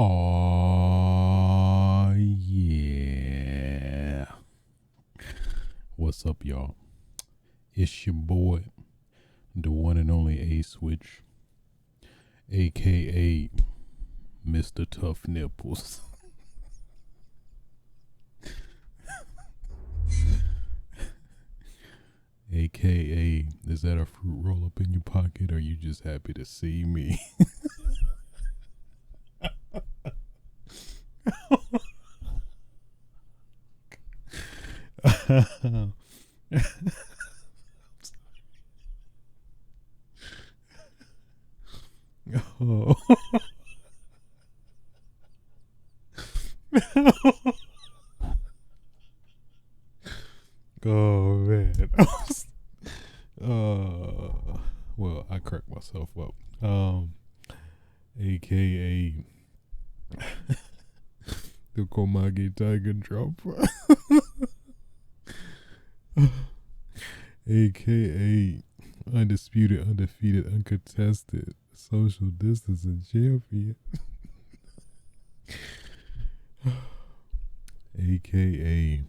Aw, yeah. What's up, y'all? It's your boy, the one and only A Switch, aka Mr. Tough Nipples. AKA, is that a fruit roll up in your pocket, or are you just happy to see me? Oh. Oh man. Well, I cracked myself up. AKA the Komagi Tiger Drop. AKA undisputed, undefeated, uncontested social distancing champion. AKA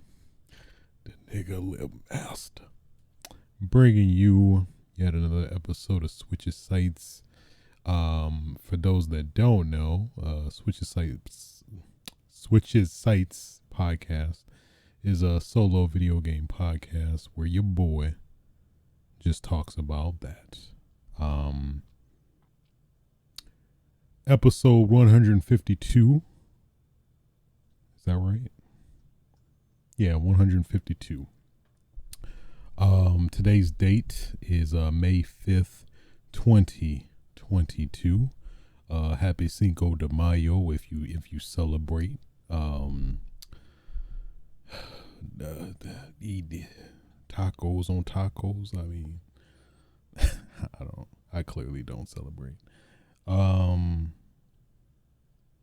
the nigga lip master. Bringing you yet another episode of Switches Sites. For those that don't know, Switches Sites podcast is a solo video game podcast where your boy just talks about that. Episode 152. Is that right? Yeah, 152. Today's date is May 5th, 2022. Happy Cinco de Mayo if you celebrate. Eat tacos on tacos. I mean, I clearly don't celebrate.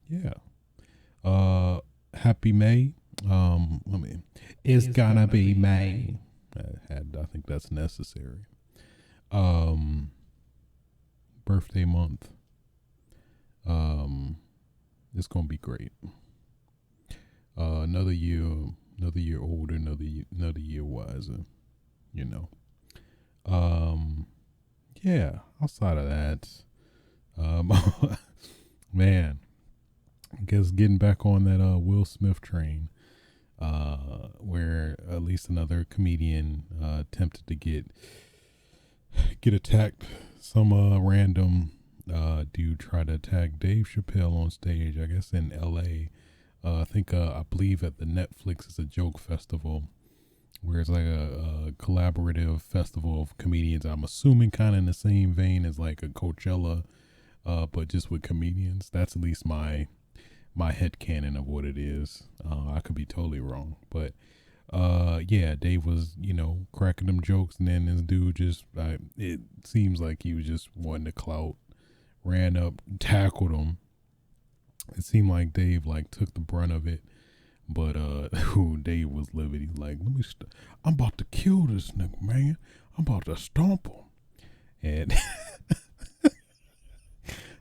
Yeah. Happy May. It's gonna be May. I think that's necessary. Birthday month. It's gonna be great. Another year older, another year wiser. You know. Yeah. Outside of that, man, I guess getting back on that Will Smith train. Where at least another comedian attempted to get attacked. Some random dude tried to attack Dave Chappelle on stage, I guess in LA. I believe at the Netflix is a joke festival where it's like a collaborative festival of comedians. I'm assuming kind of in the same vein as like a Coachella, but just with comedians. That's at least my headcanon of what it is. I could be totally wrong, but yeah, Dave was, cracking them jokes, and then this dude it seems like he was just wanting to clout, ran up, tackled him. It seemed like Dave took the brunt of it, but Dave was livid. He's like, I'm about to kill this nigga, man. I'm about to stomp him, and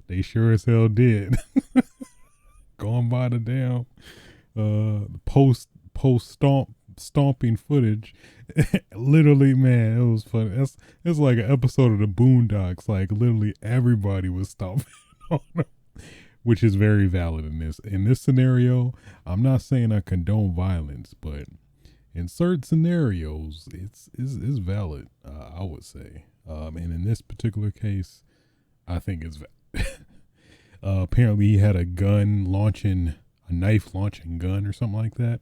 they sure as hell did. Going by the damn post stomping footage. Literally, man, it was funny. It's like an episode of the Boondocks. Like literally everybody was stomping on him, which is very valid in this scenario. I'm not saying I condone violence, but in certain scenarios, it's valid. I would say, and in this particular case, I think it's valid. Apparently he had a knife launching gun or something like that.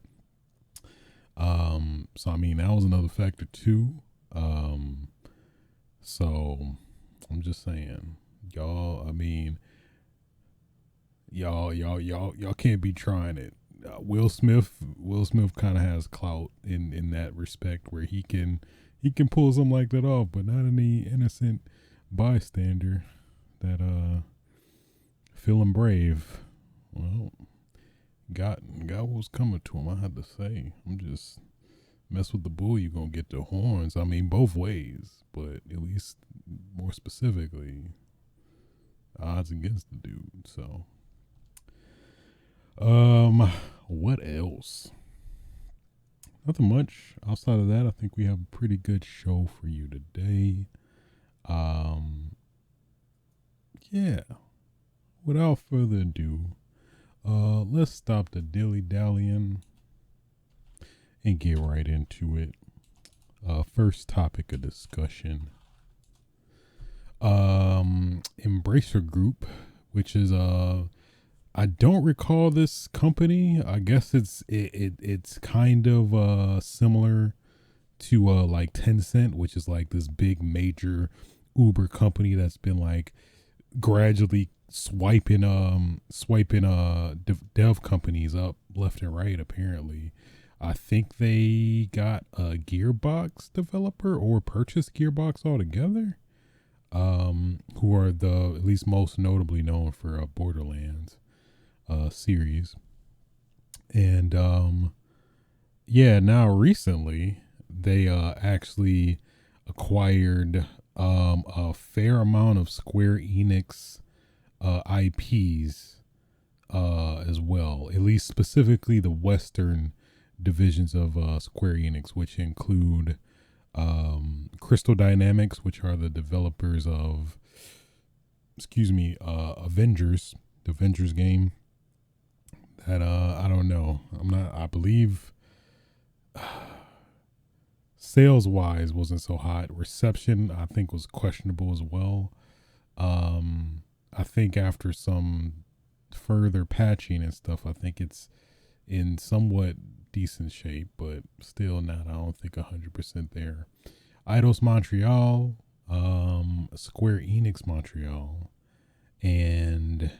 So I mean that was another factor too. So I'm just saying, y'all. I mean, y'all can't be trying it. Will Smith kind of has clout in that respect where he can pull something like that off, but not any innocent bystander that feeling brave. Well, got what was coming to him. I had to say, I'm just mess with the bull, you gonna get the horns. I mean, both ways, but at least more specifically, odds against the dude. So Um, what else? Nothing much outside of that. I think we have a pretty good show for you today. Um, yeah. Without further ado, let's stop the dilly dallying and get right into it. First topic of discussion. Embracer Group, which is I don't recall this company. I guess it's kind of similar to like Tencent, which is like this big major Uber company that's been like gradually swiping dev companies up left and right. Apparently, I think they got a Gearbox developer or purchased Gearbox altogether. Who are the at least most notably known for Borderlands series. And yeah, now recently they actually acquired a fair amount of Square Enix IPs as well, at least specifically the Western divisions of Square Enix, which include Crystal Dynamics, which are the developers of, Avengers, the Avengers game. That I don't know. I'm not. I believe sales wise wasn't so hot. Reception I think was questionable as well. I think after some further patching and stuff, I think it's in somewhat decent shape, but still not. I don't think 100% there. Eidos Montreal, Square Enix Montreal, and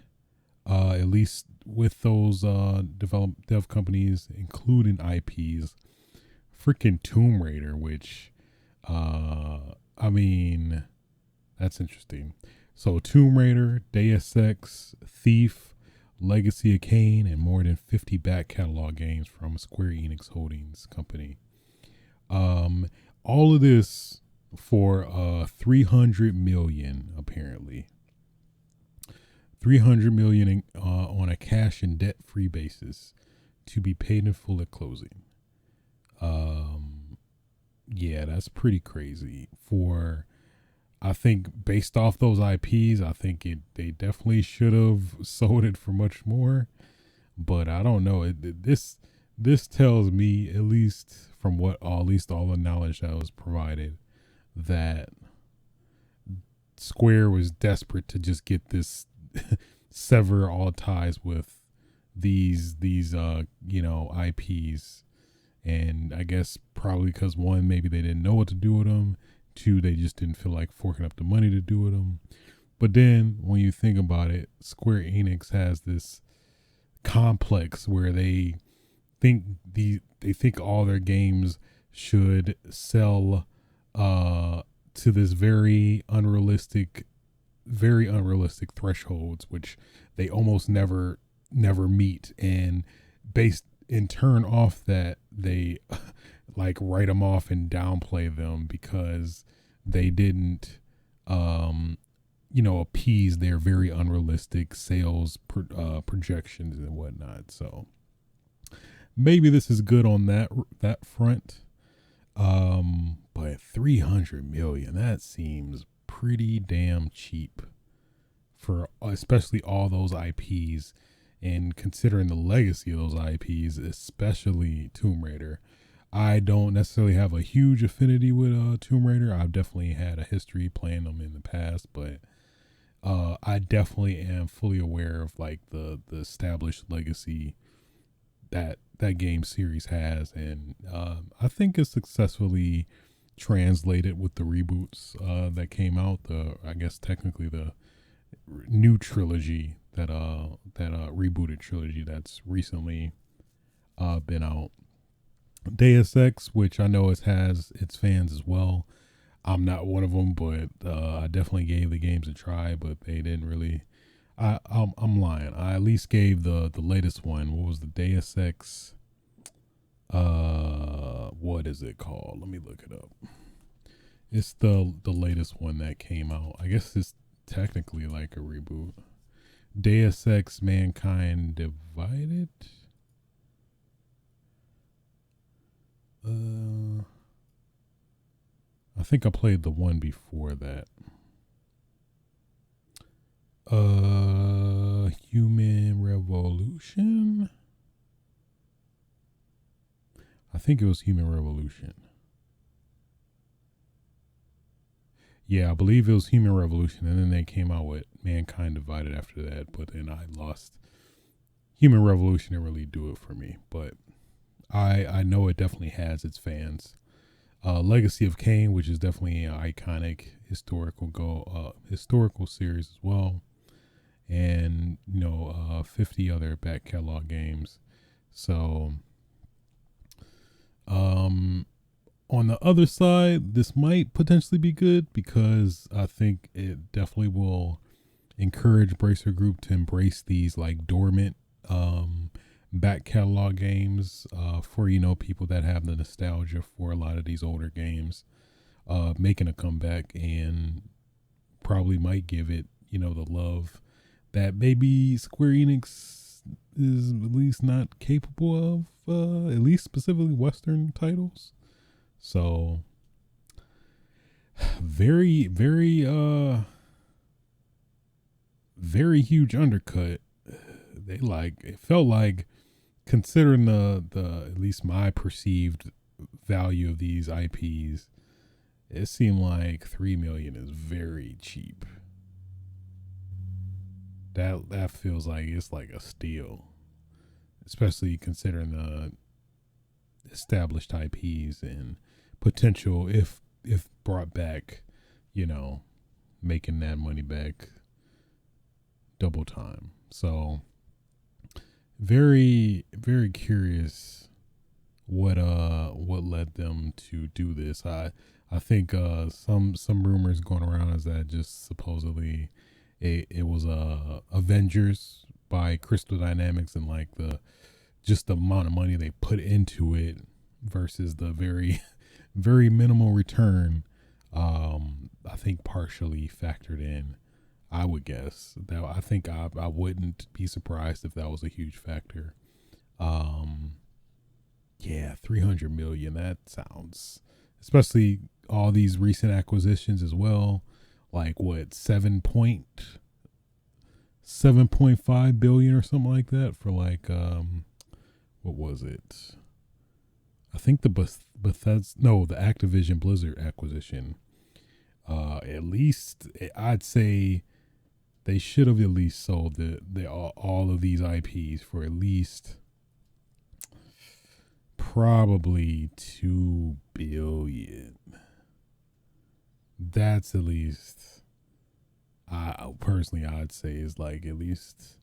at least with those dev companies, including IPs, freaking Tomb Raider, which, I mean, that's interesting. So Tomb Raider, Deus Ex, Thief, Legacy of Kain, and more than 50 back catalog games from Square Enix Holdings Company. All of this for 300 million apparently. 300 million on a cash and debt free basis to be paid in full at closing. Yeah, that's pretty crazy for, I think based off those IPs, I think they definitely should have sold it for much more, but I don't know. This tells me, at least from what at least all the knowledge that was provided, that Square was desperate to just get this sever all ties with these IPs. And I guess probably because one, maybe they didn't know what to do with them. Two, they just didn't feel like forking up the money to do with them. But then when you think about it, Square Enix has this complex where they think all their games should sell to this very unrealistic thresholds, which they almost never meet, and based in turn off that, they like write them off and downplay them because they didn't appease their very unrealistic sales projections and whatnot. So maybe this is good on that front. But 300 million, that seems pretty damn cheap for especially all those IPs, and considering the legacy of those IPs, especially Tomb Raider. I don't necessarily have a huge affinity with Tomb Raider. I've definitely had a history playing them in the past, but I definitely am fully aware of like the established legacy that game series has, and I think it's successfully translated with the reboots that came out. I guess technically the new trilogy that rebooted trilogy that's recently been out. Deus Ex, which I know has its fans as well. I'm not one of them, but I definitely gave the games a try, but they didn't really. I'm lying. I at least gave the latest one. What was the Deus Ex? What is it called? Let me look it up. It's the latest one that came out. I guess it's technically like a reboot. Deus Ex Mankind Divided. I think I played the one before that. Human Revolution. I think it was Human Revolution. Yeah, I believe it was Human Revolution, and then they came out with Mankind Divided after that. But then I lost Human Revolution. Didn't really do it for me, but I know it definitely has its fans. Legacy of Kain, which is definitely an iconic historical series as well, and 50 other back catalog games. So, on the other side, this might potentially be good because I think it definitely will encourage Bracer Group to embrace these like dormant back catalog games for people that have the nostalgia for a lot of these older games, making a comeback, and probably might give it the love that maybe Square Enix is at least not capable of, at least specifically Western titles. So very, very, very huge undercut. It felt like, considering the at least my perceived value of these IPs, it seemed like 3 million is very cheap. That feels like it's like a steal, especially considering the established IPs and potential if brought back, making that money back double time. So very, very curious what led them to do this. I think some rumors going around is that just supposedly it was Avengers by Crystal Dynamics, and like the amount of money they put into it versus the very very minimal return. I think partially factored in. I would guess that I think I wouldn't be surprised if that was a huge factor. Yeah, 300 million. That sounds, especially all these recent acquisitions as well. Like what, 7.5 billion or something like that for like what was it? I think the Bethesda, no, the Activision Blizzard acquisition. At least I'd say they should have at least sold all of these IPs for at least probably 2 billion. That's at least, I'd say is like, at least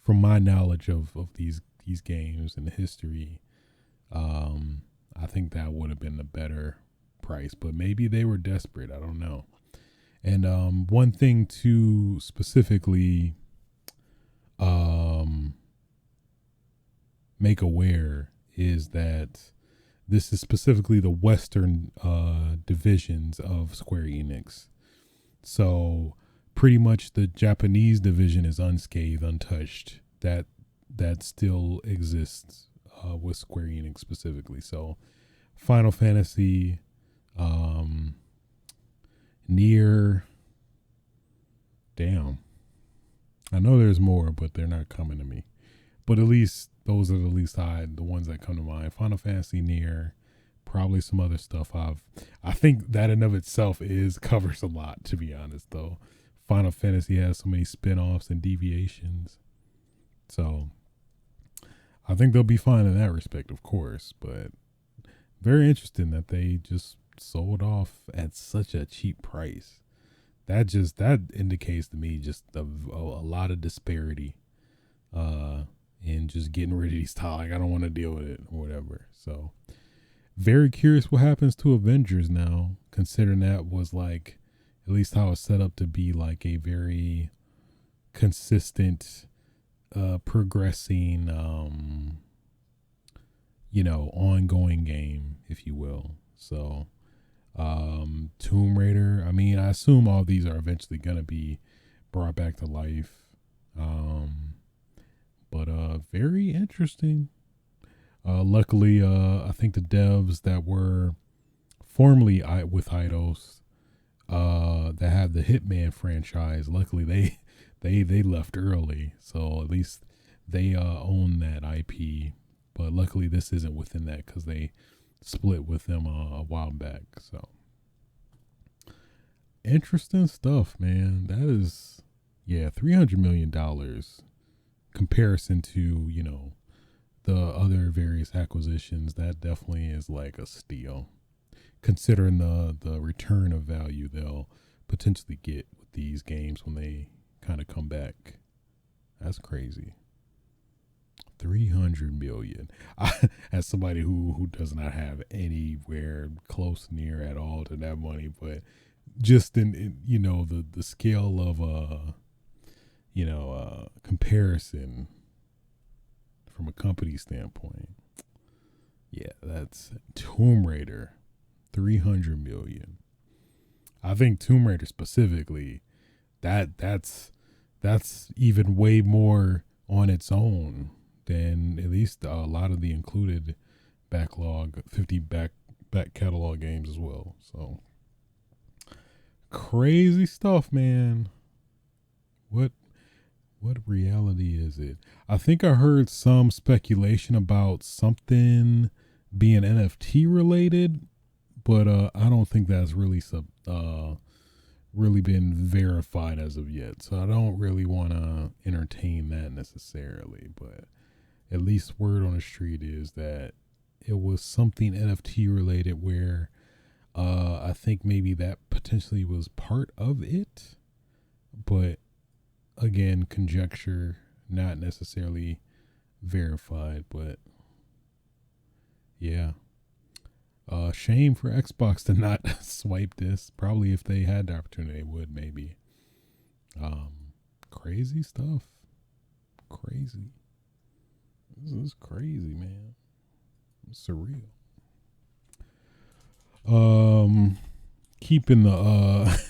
from my knowledge of these games and the history, I think that would have been a better price, but maybe they were desperate. I don't know. And one thing to specifically make aware is that this is specifically the Western divisions of Square Enix. So pretty much the Japanese division is unscathed, untouched. That still exists with Square Enix specifically. So Final Fantasy, Nier. Damn. I know there's more, but they're not coming to me. But at least those are the ones that come to mind. Final Fantasy, Nier, probably some other stuff. I think that in of itself covers a lot, to be honest, though. Final Fantasy has so many spin-offs and deviations. So I think they'll be fine in that respect, of course. But very interesting that they just sold off at such a cheap price. That indicates to me just a lot of disparity in just getting rid of these titles. Like, I don't want to deal with it or whatever. So very curious what happens to Avengers now, considering that was like at least how it's set up to be like a very consistent progressing ongoing game, if you will. So Tomb Raider, I mean, I assume all these are eventually gonna be brought back to life. Um, but very interesting. Luckily, I think the devs that were formerly with Eidos, that have the Hitman franchise, luckily they left early, so at least they own that IP. But luckily, this isn't within that because they split with them a while back. So interesting stuff, man. That is, yeah, $300 million comparison to the other various acquisitions. That definitely is like a steal, considering the return of value they'll potentially get with these games when they kind of come back. That's crazy. 300 million. As somebody who does not have anywhere close near at all to that money, but just in the scale of comparison from a company standpoint, yeah, that's Tomb Raider, 300 million. I think Tomb Raider specifically, that's even way more on its own than at least a lot of the included backlog, 50 back catalog games as well. So crazy stuff, man. What reality is it? I think I heard some speculation about something being NFT related, but I don't think that's really been verified as of yet. So I don't really want to entertain that necessarily, but at least word on the street is that it was something NFT related where I think maybe that potentially was part of it, but again, conjecture, not necessarily verified. But yeah, shame for Xbox to not swipe this. Probably if they had the opportunity, they would maybe. Crazy stuff. Crazy. This is crazy, man. It's surreal. Keeping the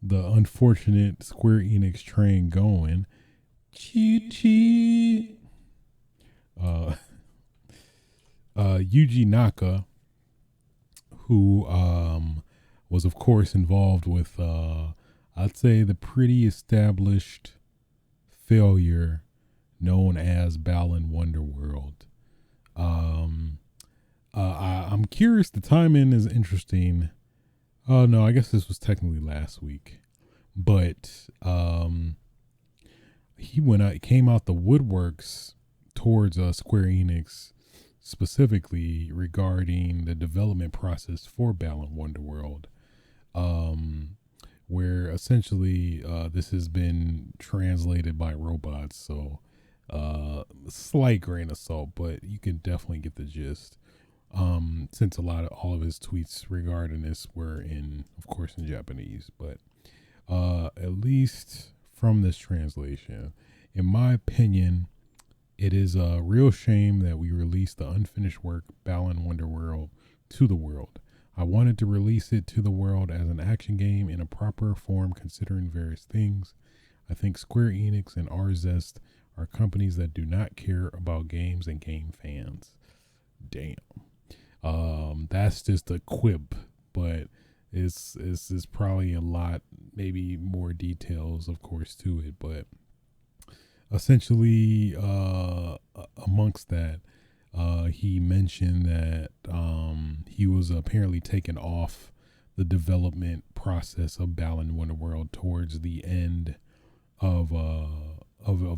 the unfortunate Square Enix train going. Chee chee. Uh, Yuji Naka, who was of course involved with I'd say the pretty established failure known as Balan Wonderworld. I'm curious. The timing is interesting. Oh no, I guess this was technically last week, but he came out the woodworks towards Square Enix specifically regarding the development process for Balan Wonderworld, where essentially this has been translated by robots. So slight grain of salt, but you can definitely get the gist. Since all of his tweets regarding this were of course, in Japanese, but at least from this translation, in my opinion, it is a real shame that we released the unfinished work Balan Wonderworld to the world. I wanted to release it to the world as an action game in a proper form, considering various things. I think Square Enix and RZest are companies that do not care about games and game fans. Damn. That's just a quip, but it's probably a lot, maybe more details, of course, to it. But essentially, amongst that, he mentioned that he was apparently taken off the development process of Balan Wonderworld towards the end of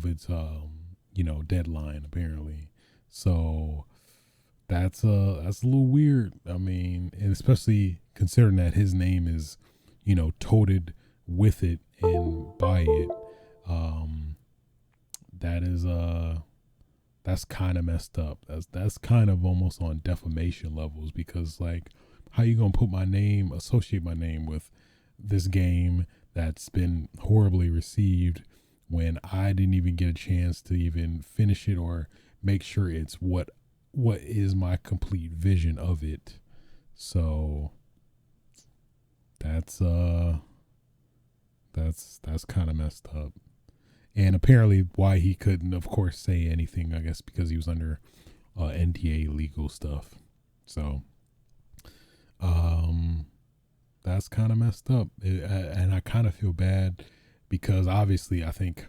its deadline, apparently. So that's a little weird. I mean, and especially considering that his name is toted with it and by it. That is that's kind of messed up. That's kind of almost on defamation levels, because like, how you gonna associate my name with this game that's been horribly received when I didn't even get a chance to even finish it or make sure it's what is my complete vision of it. So that's kind of messed up. And apparently, why he couldn't, of course, say anything, I guess, because he was under NDA legal stuff. So, um, that's kind of messed up. And I kind of feel bad because obviously, I think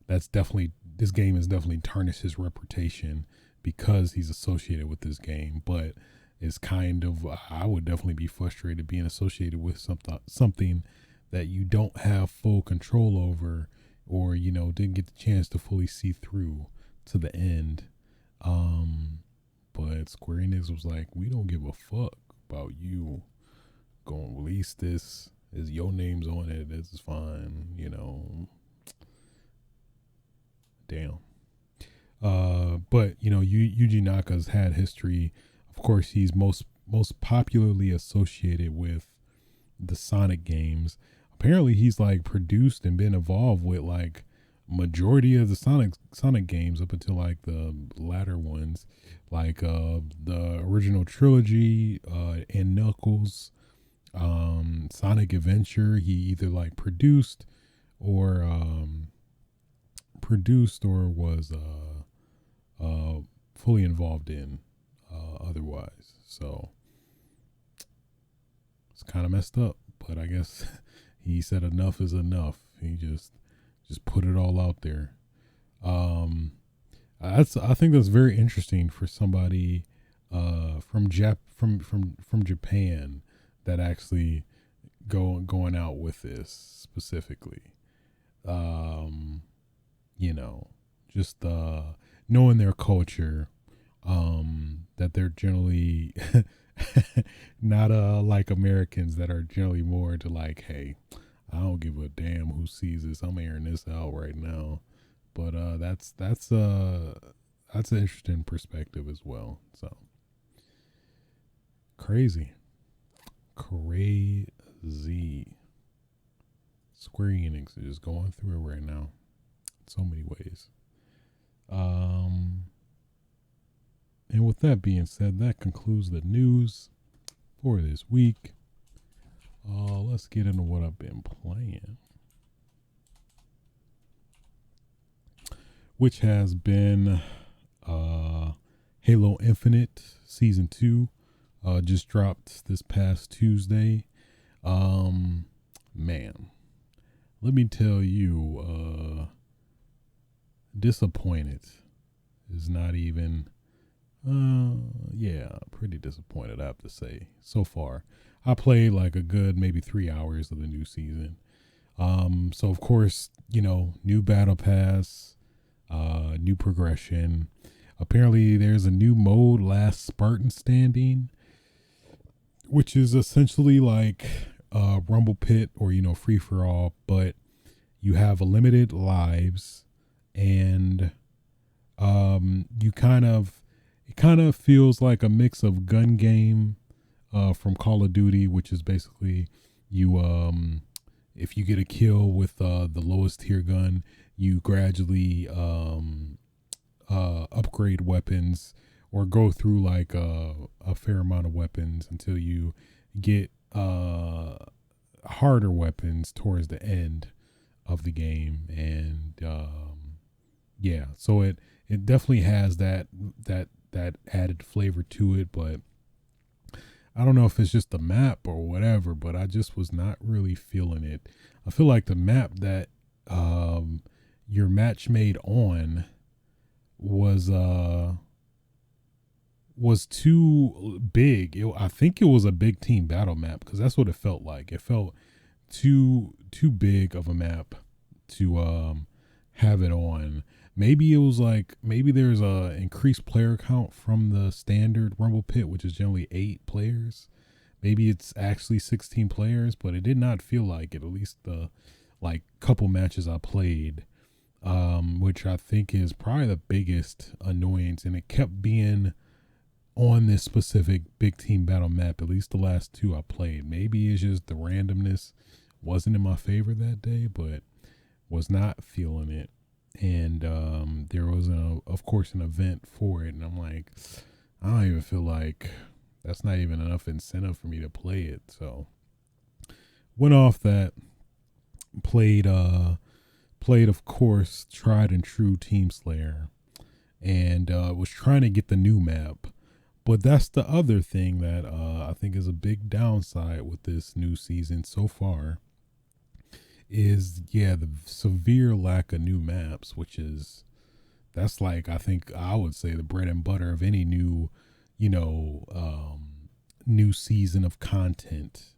this game has definitely tarnished his reputation because he's associated with this game. But it's kind of, I would definitely be frustrated being associated with something that you don't have full control over, or didn't get the chance to fully see through to the end. But Square Enix was like, we don't give a fuck about you gonna release this. Is your name's on it? This is fine. Damn. But Yuji Naka's had history. Of course, he's most popularly associated with the Sonic games. Apparently, he's like produced and been involved with like majority of the Sonic games up until like the latter ones, like the original trilogy, and Knuckles, Sonic Adventure. He either like produced or was fully involved in otherwise. So it's kind of messed up, but I guess he said enough is enough. He just put it all out there. I think that's very interesting for somebody from Japan that actually going out with this specifically. Just knowing their culture, that they're generally not like Americans that are generally more into like, hey, I don't give a damn who sees this. I'm airing this out right now. But that's an interesting perspective as well. So crazy. Square Enix is just going through it right now. So many ways. And with that being said, that concludes the news for this week. Let's get into what I've been playing, which has been Halo Infinite Season 2. Just dropped this past Tuesday. Man, let me tell you, disappointed is not even, pretty disappointed, I have to say, so far. I played like a good maybe 3 hours of the new season. So of course, new battle pass, new progression. Apparently there's a new mode, Last Spartan Standing, which is essentially like Rumble Pit or, free for all, but you have a limited lives, and it kind of feels like a mix of gun game from Call of Duty, which is basically you if you get a kill with the lowest tier gun, you gradually upgrade weapons or go through like a fair amount of weapons until you get harder weapons towards the end of the game. And so it definitely has that added flavor to it, but I don't know if it's just the map or whatever, but I just was not really feeling it. I feel like the map that your match made on was too big. I think it was a big team battle map, because that's what it felt like. It felt too big of a map to have it on. Maybe it was like, maybe there's a increased player count from the standard Rumble Pit, which is generally 8 players. Maybe it's actually 16 players, but it did not feel like it, at least the like couple matches I played, which I think is probably the biggest annoyance. And it kept being on this specific big team battle map, at least the last 2 I played. Maybe it's just the randomness wasn't in my favor that day, but was not feeling it. And there was of course an event for it, and I'm like, I don't even feel like that's not even enough incentive for me to play it. So went off that, played Played, of course, tried and true Team Slayer, and was trying to get the new map. But that's the other thing that I think is a big downside with this new season so far is, yeah, the severe lack of new maps, which is, that's like, I think I would say the bread and butter of any new, you know, new season of content,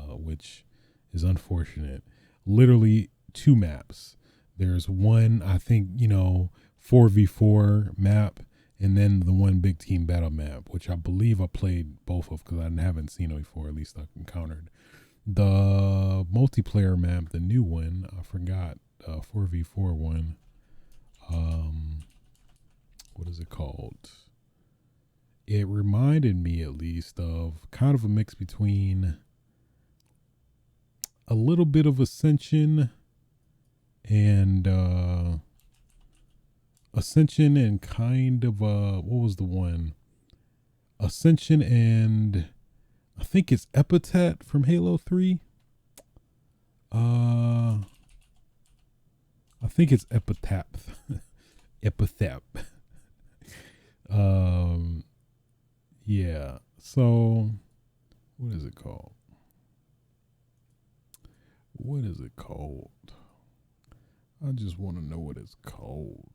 which is unfortunate. Literally two maps. There's one, I think, 4v4 map, and then the one big team battle map, which I believe I played both of because I haven't seen it before, at least I've encountered. The multiplayer map, the new one, I forgot, 4v4 one. What is it called? It reminded me, at least, of kind of a mix between a little bit of Ascension and kind of what was the one? Ascension and I think it's Epithet from Halo 3. I think it's Epitaph. Epithet. Yeah. So what is it called? What is it called? I just want to know what it's called.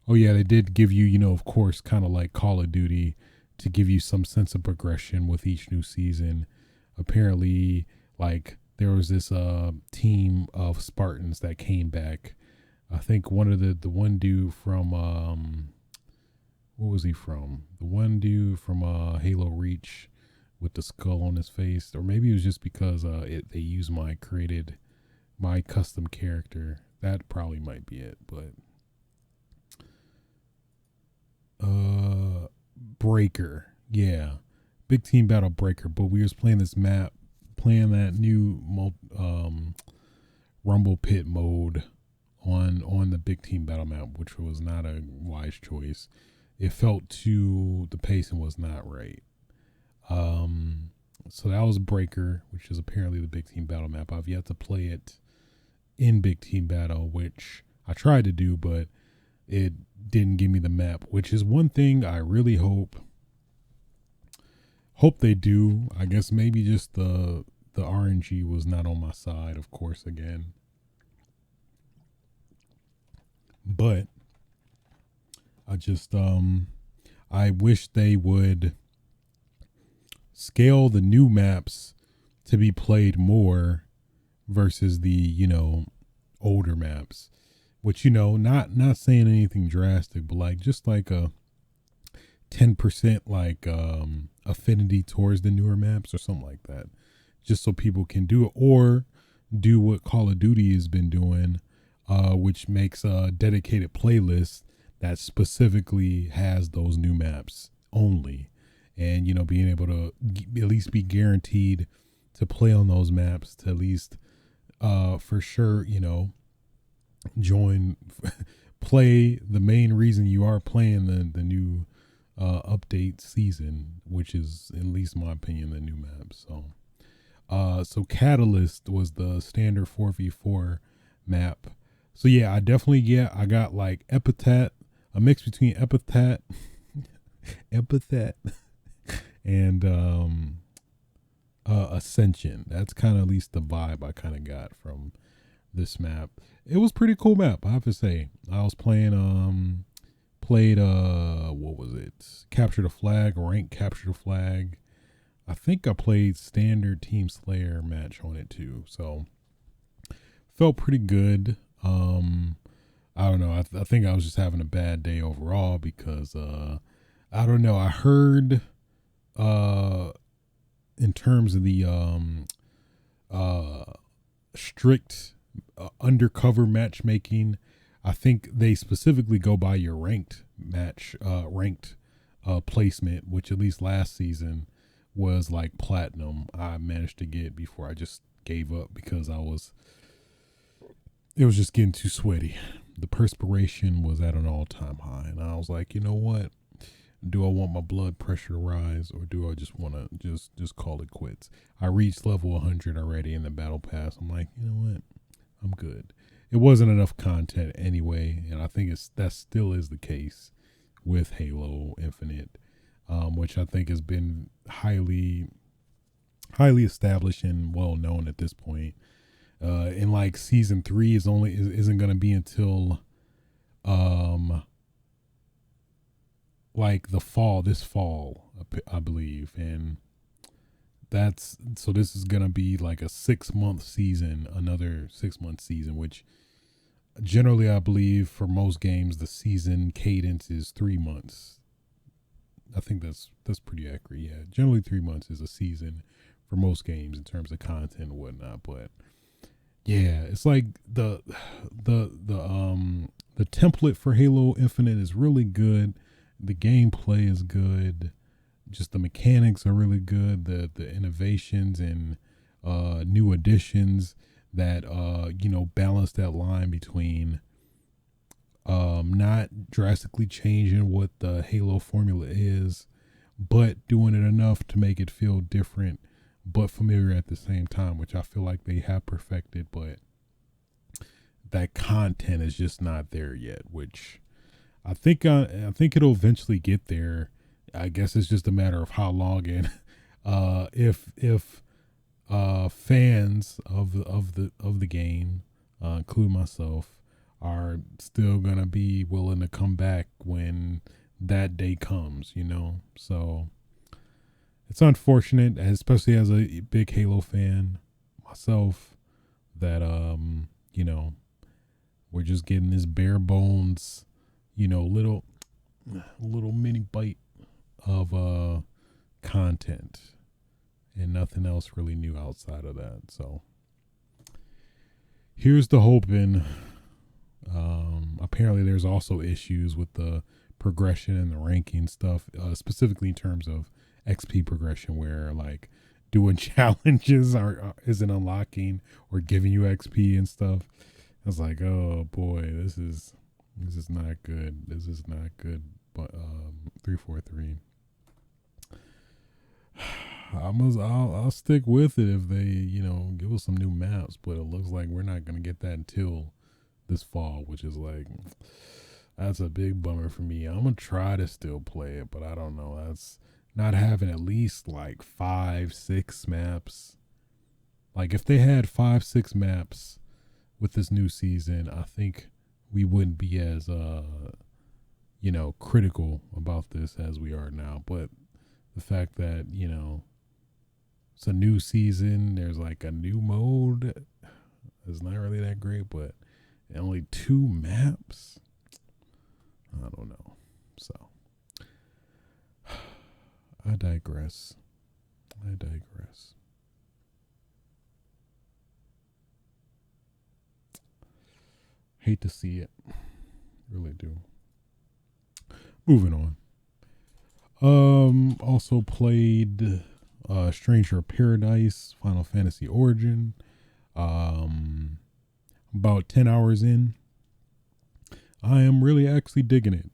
Oh yeah, they did give you, of course, kind of like Call of Duty, to give you some sense of progression with each new season. Apparently, like, there was this team of Spartans that came back. I think one of the one dude from what was he from? The one dude from Halo Reach with the skull on his face, or maybe it was just because they used my custom character. That probably might be it, but Breaker, yeah, big team battle Breaker. But we was playing this map, playing that new Rumble Pit mode on the big team battle map, which was not a wise choice. It felt the pacing was not right. So that was Breaker, which is apparently the big team battle map. I've yet to play it in big team battle, which I tried to do, but it didn't give me the map, which is one thing I really hope they do. I guess maybe just the RNG was not on my side, of course, again. But I just I wish they would scale the new maps to be played more versus the, older maps. Which, not saying anything drastic, but like just like a 10% like affinity towards the newer maps or something like that. Just so people can do it, or do what Call of Duty has been doing, which makes a dedicated playlist that specifically has those new maps only. And, being able to at least be guaranteed to play on those maps, to at least for sure, play the main reason you are playing the new update season, which is, at least in my opinion, the new map. So Catalyst was the standard 4v4 map. So yeah, I got like Epithet, a mix between Epithet and Ascension. That's kind of at least the vibe I kind of got from this map. It was pretty cool map, I have to say. I was played what was it? Capture the Flag, rank Capture the Flag. I think I played standard Team Slayer match on it too. So felt pretty good. I don't know. I think I was just having a bad day overall because I don't know. I heard in terms of the strict undercover matchmaking, I think they specifically go by your ranked placement, which at least last season was like platinum. I managed to get before I just gave up because it was just getting too sweaty. The perspiration was at an all-time high, and I was like, you know what? Do I want my blood pressure to rise, or do I just want to just call it quits? I reached level 100 already in the battle pass. I'm like, you know what? I'm good. It wasn't enough content anyway, and I think that still is the case with Halo Infinite, which I think has been highly established and well known at this point. And like season 3 isn't going to be until um like this fall, I believe, and this is gonna be like a 6 month season, another 6 month season, which generally I believe for most games the season cadence is 3 months. I think that's pretty accurate. Yeah, generally 3 months is a season for most games in terms of content and whatnot. But yeah, it's like the template for Halo Infinite is really good. The gameplay is good. Just the mechanics are really good. The innovations and new additions that balance that line between not drastically changing what the Halo formula is, but doing it enough to make it feel different but familiar at the same time, which I feel like they have perfected, but that content is just not there yet, which I think it'll eventually get there. I guess it's just a matter of how long, and if fans of the game, include myself, are still gonna be willing to come back when that day comes, So it's unfortunate, especially as a big Halo fan myself, that we're just getting this bare bones, little mini bite of content and nothing else really new outside of that. So here's the hoping. Apparently there's also issues with the progression and the ranking stuff, specifically in terms of XP progression, where like doing challenges isn't unlocking or giving you XP and stuff. I was like, oh boy, this is not good. This is not good. But 343. I'll stick with it if they give us some new maps, but it looks like we're not gonna get that until this fall, which is like, that's a big bummer for me. I'm gonna try to still play it, but I don't know. That's not having at least like 5-6 maps. Like if they had 5-6 maps with this new season, I think we wouldn't be as critical about this as we are now. But the fact that it's a new season, there's like a new mode, it's not really that great. But only 2 maps, I don't know. So I digress. Hate to see it, really do. Moving on. Also played Stranger of Paradise, Final Fantasy Origin. About 10 hours in. I am really actually digging it.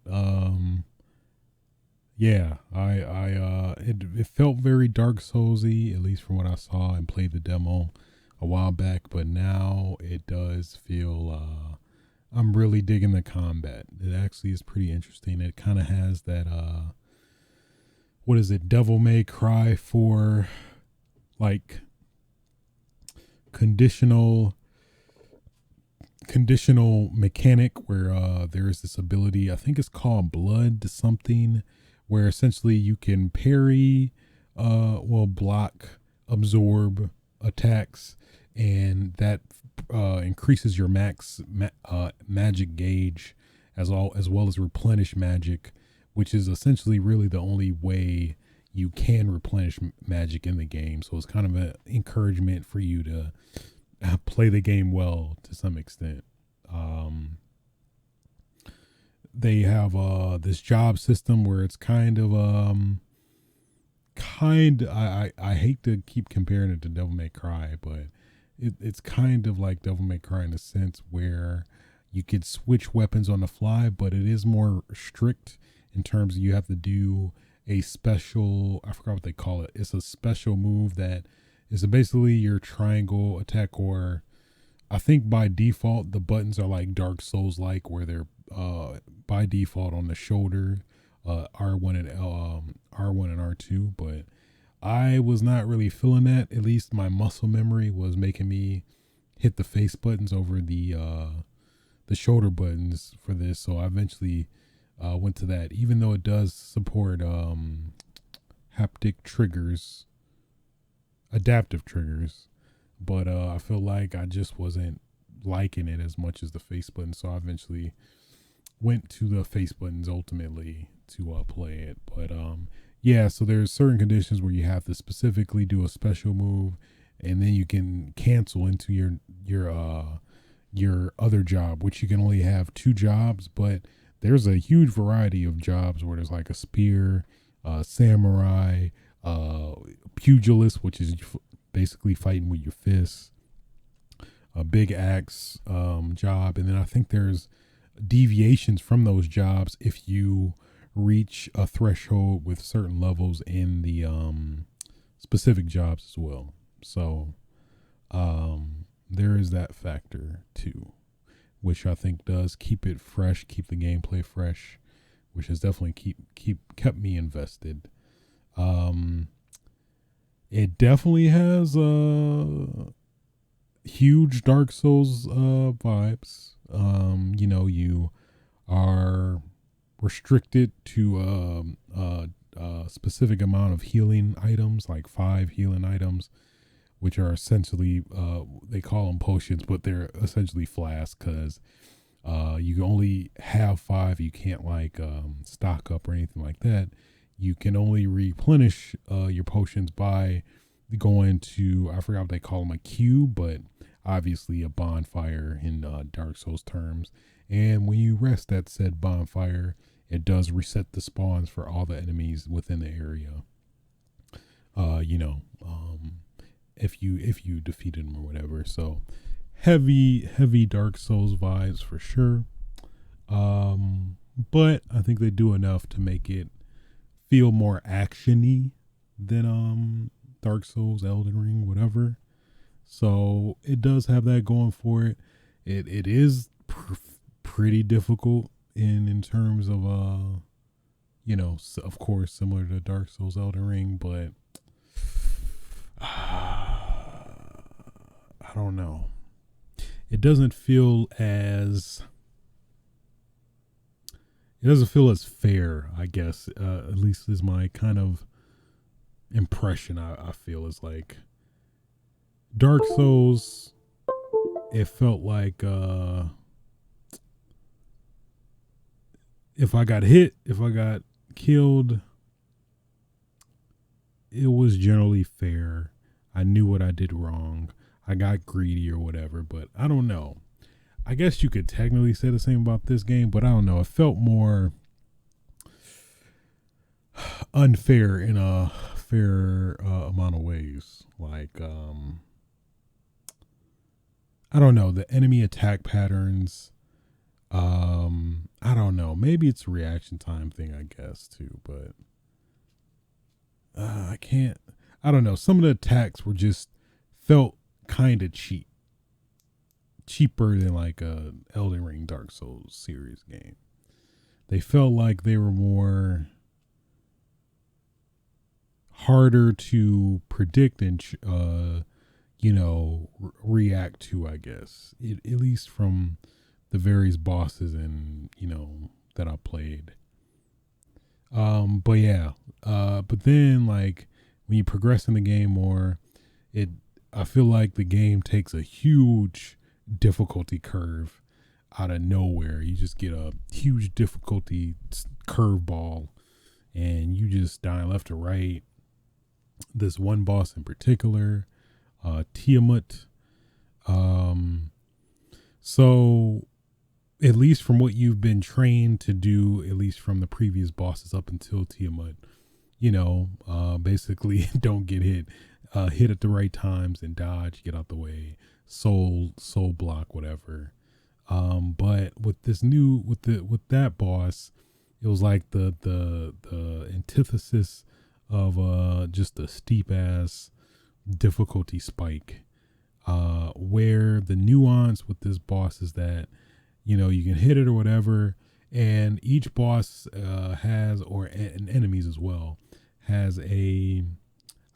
Yeah, it felt very Dark Soulsy, at least from what I saw and played the demo a while back, but now it does feel I'm really digging the combat. It actually is pretty interesting. It kind of has that what is it, Devil May Cry for like conditional mechanic, where there is this ability, I think it's called blood something, where essentially you can parry, block, absorb attacks, and that increases your max magic gauge, as well as replenish magic, which is essentially really the only way you can replenish magic in the game. So it's kind of an encouragement for you to play the game well to some extent. They have this job system where it's kind of I hate to keep comparing it to Devil May Cry, but it's kind of like Devil May Cry in a sense where you could switch weapons on the fly, but it is more strict in terms of you have to do a special, I forgot what they call it. It's a special move that is basically your triangle attack, or I think by default the buttons are like Dark Souls like, where they're by default on the shoulder, R1 and R2. But I was not really feeling that. At least my muscle memory was making me hit the face buttons over the shoulder buttons for this. So I eventually went to that, even though it does support haptic triggers, adaptive triggers. But I feel like I just wasn't liking it as much as the face button. So I eventually went to the face buttons ultimately to play it. But yeah, so there's certain conditions where you have to specifically do a special move, and then you can cancel into your other job, which you can only have 2 jobs. But there's a huge variety of jobs where there's like a spear, samurai, pugilist, which is basically fighting with your fists, a big axe job, and then I think there's deviations from those jobs if you reach a threshold with certain levels in the specific jobs as well. So there is that factor too, which I think does keep it fresh, keep the gameplay fresh, which has definitely kept me invested. It definitely has huge Dark Souls vibes. You are restricted to a specific amount of healing items, like 5 healing items, which are essentially they call them potions, but they're essentially flasks, because you can only have 5. You can't like stock up or anything like that. You can only replenish your potions by going to, I forgot what they call them, a queue, but obviously a bonfire in Dark Souls terms. And when you rest at said bonfire, it does reset the spawns for all the enemies within the area. If you defeated them or whatever. So heavy Dark Souls vibes for sure. But I think they do enough to make it feel more actiony than Dark Souls, Elden Ring, whatever. So it does have that going for it. It is pretty difficult in terms of of course similar to Dark Souls, Elden Ring, but I don't know. It doesn't feel as fair, I guess. At least is my kind of impression. I feel is like Dark Souls. It felt like if I got hit, if I got killed, it was generally fair. I knew what I did wrong. I got greedy or whatever, but I don't know. I guess you could technically say the same about this game, but I don't know. It felt more unfair in a fair amount of ways. Like, I don't know. The enemy attack patterns, I don't know. Maybe it's a reaction time thing, I guess, too, but I can't. I don't know. Some of the attacks were just felt kind of cheap. Cheaper than like a Elden Ring, Dark Souls series game. They felt like they were more harder to predict and react to, I guess. At least from the various bosses and that I played. But yeah. But then like when you progress in the game more, I feel like the game takes a huge difficulty curve out of nowhere. You just get a huge difficulty curveball and you just die left or right. This one boss in particular, Tiamat. So at least from what you've been trained to do, at least from the previous bosses up until Tiamat, basically don't get hit. Hit at the right times and dodge, get out the way, soul block, whatever. But with this with that boss, it was like the antithesis of just a steep ass difficulty spike. Where the nuance with this boss is that, you can hit it or whatever, and each boss has, and enemies as well, has a,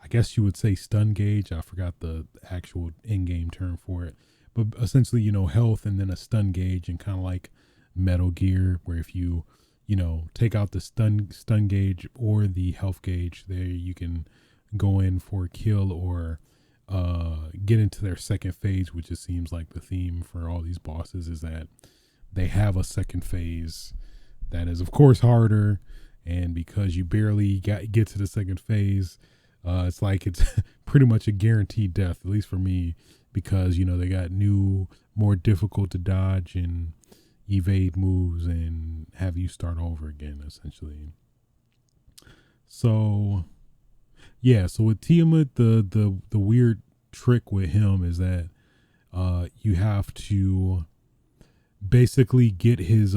I guess you would say, stun gauge. I forgot the actual in-game term for it, but essentially, health and then a stun gauge, and kind of like Metal Gear, where if you, take out the stun gauge or the health gauge, there you can go in for a kill or get into their second phase, which it seems like the theme for all these bosses is that they have a second phase that is, of course, harder. And because you barely get to the second phase, it's like it's pretty much a guaranteed death, at least for me, because, they got new, more difficult to dodge and evade moves and have you start over again, essentially. So, yeah, so with Tiamat, the weird trick with him is that you have to basically get his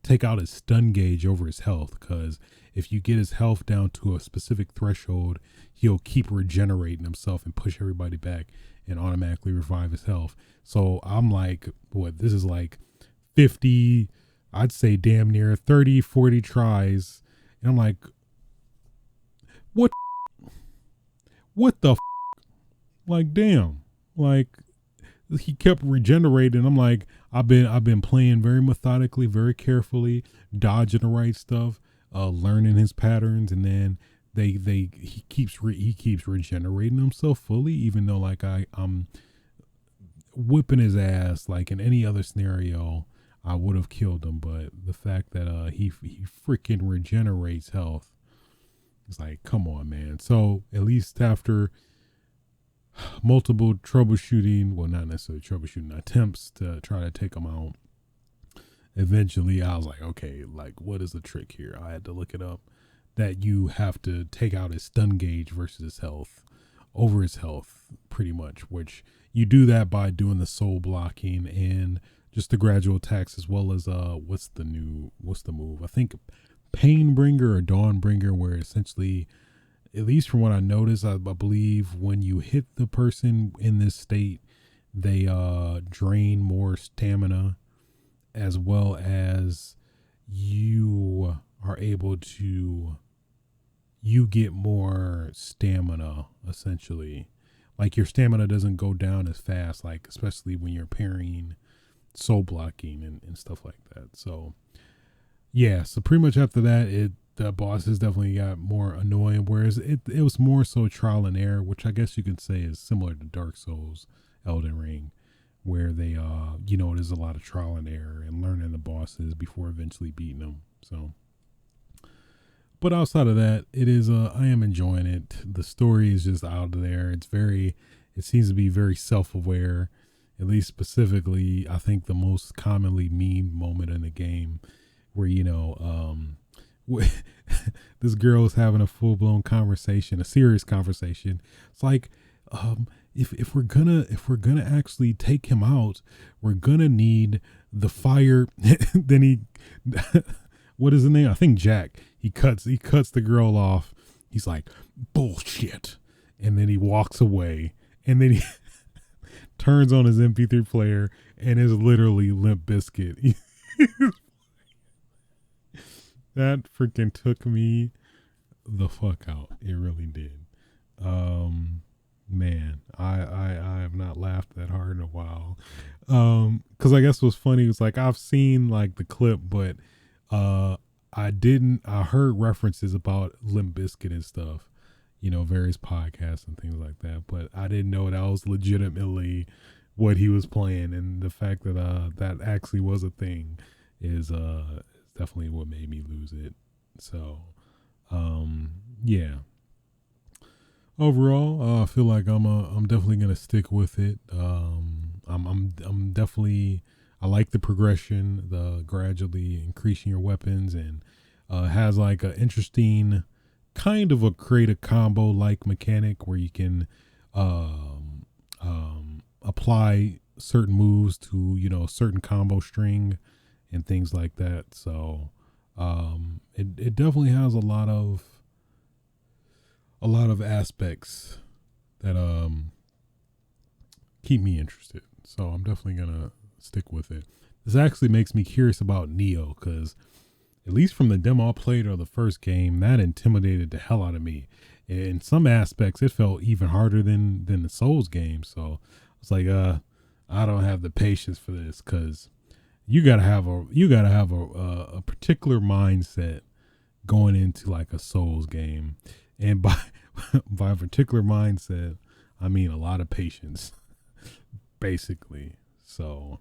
take out his stun gauge over his health, because if you get his health down to a specific threshold, he'll keep regenerating himself and push everybody back and automatically revive his health. So I'm like, this is like 50, I'd say damn near 30, 40 tries. And I'm like, what the like, damn, like, he kept regenerating. I'm like, I've been playing very methodically, very carefully, dodging the right stuff, learning his patterns, and then he keeps regenerating himself fully, even though like I'm whipping his ass. Like in any other scenario, I would have killed him, but the fact that he freaking regenerates health, it's like, come on, man. So at least after multiple troubleshooting, well, not necessarily troubleshooting, attempts to try to take him out, eventually I was like, okay, like, what is the trick here? I had to look it up, that you have to take out his stun gauge versus his health, over his health, pretty much, which you do that by doing the soul blocking and just the gradual attacks, as well as what's the move? I think Painbringer or Dawnbringer, where essentially, at least from what I noticed, I believe when you hit the person in this state, they drain more stamina, as well as you are able to, you get more stamina, essentially. Like your stamina doesn't go down as fast, like especially when you're parrying, soul blocking and stuff like that. So yeah, so pretty much after that, the bosses definitely got more annoying, whereas it was more so trial and error, which I guess you could say is similar to Dark Souls, Elden Ring, where they there's a lot of trial and error and learning the bosses before eventually beating them. So, but outside of that, it is I am enjoying it. The story is just out there. It seems to be very self-aware, at least specifically. I think the most commonly memed moment in the game, where this girl is having a full-blown conversation, a serious conversation. It's like, if we're gonna actually take him out, we're gonna need the fire. Then he what is the name? I think Jack. He cuts the girl off. He's like, bullshit, and then he walks away, and then he turns on his MP3 player, and it's literally Limp Bizkit. That freaking took me the fuck out. It really did. Man, I have not laughed that hard in a while. Cause I guess what's funny was, like, I've seen like the clip, but I heard references about Limp Bizkit and stuff, various podcasts and things like that, but I didn't know that was legitimately what he was playing. And the fact that that actually was a thing is definitely what made me lose it. So yeah, overall, I feel like I'm definitely gonna stick with it. I'm definitely, I like the progression, the gradually increasing your weapons, and has like an interesting kind of a create a combo like mechanic where you can apply certain moves to a certain combo string and things like that. So it definitely has a lot of aspects that keep me interested. So I'm definitely gonna stick with it. This actually makes me curious about Neo, because at least from the demo I played of the first game, that intimidated the hell out of me. In some aspects, it felt even harder than the Souls game. So it's like, I don't have the patience for this, because you gotta have a particular mindset going into like a Souls game, and by by a particular mindset, I mean a lot of patience, basically. So,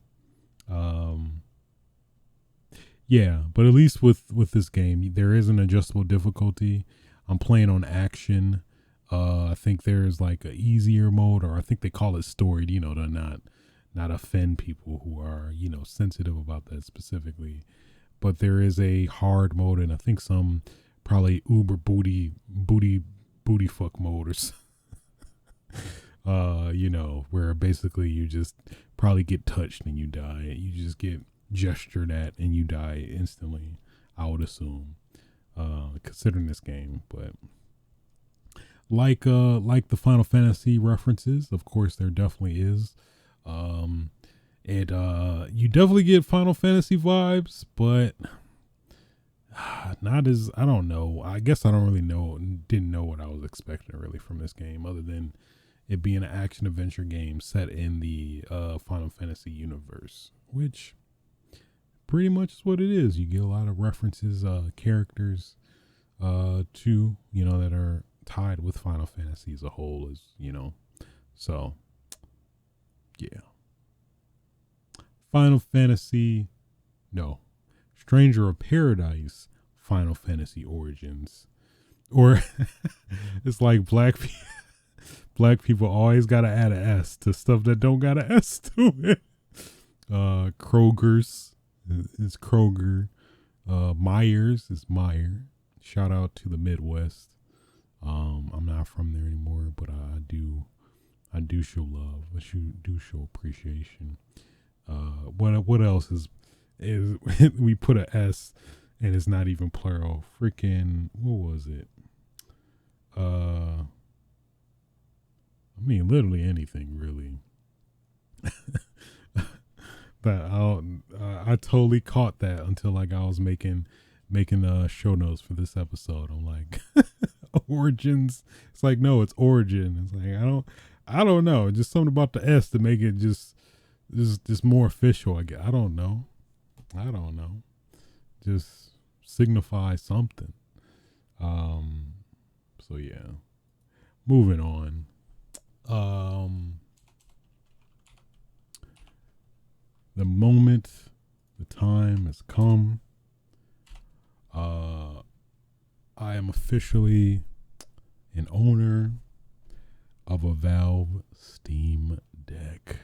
yeah, but at least with this game, there is an adjustable difficulty. I'm playing on action. I think there's like a easier mode, or I think they call it storied, to not offend people who are, sensitive about that specifically. But there is a hard mode, and I think some probably uber booty fuck mode, or where basically you just probably get touched and you die. You just get gestured at and you die instantly, I would assume, considering this game. But like the Final Fantasy references, of course there definitely is. You definitely get Final Fantasy vibes, but not as, I don't know. I guess I don't really didn't know what I was expecting really from this game, other than it being an action adventure game set in the Final Fantasy universe, which pretty much is what it is. You get a lot of references, characters, to, that are tied with Final Fantasy as a whole, so yeah. Stranger of Paradise Final Fantasy Origins. Or it's like black people always gotta add an S to stuff that don't got an S to it. Kroger's is Kroger. Myers is Meyer. Shout out to the Midwest. I'm not from there anymore, but I do show love. I do show appreciation. What else is we put a S and it's not even plural. Freaking, what was it? I mean, literally anything, really. I totally caught that until like I was making show notes for this episode. I'm like, origins. It's like, no, it's origin. It's like, I don't know. Just something about the S to make it just more official. I guess. I don't know. Just signify something. So yeah. Moving on. The moment, the time has come. I am officially an owner of a Valve Steam Deck.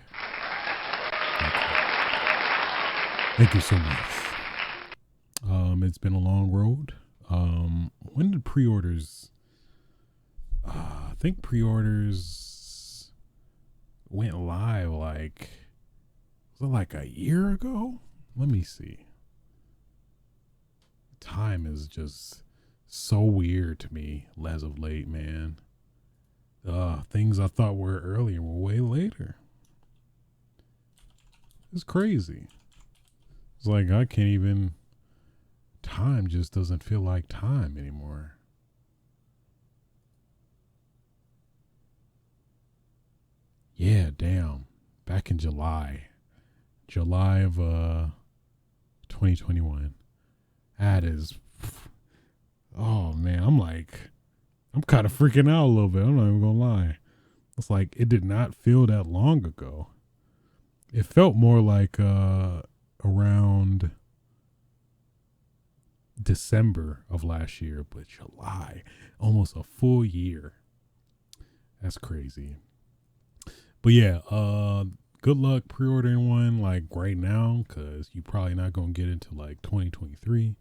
Thank you so much. It's been a long road. When did pre-orders? I think pre-orders went live was it like a year ago? Let me see. Time is just so weird to me as of late, man. Things I thought were earlier were way later. It's crazy. It's like I can't even. Time just doesn't feel like time anymore. Yeah, damn. Back in July of 2021. That is. Oh man, I'm kind of freaking out a little bit. I'm not even gonna lie. It's like it did not feel that long ago. It felt more like around December of last year, but July, almost a full year. That's crazy. But yeah, good luck pre-ordering one like right now, because you're probably not gonna get into like 2023.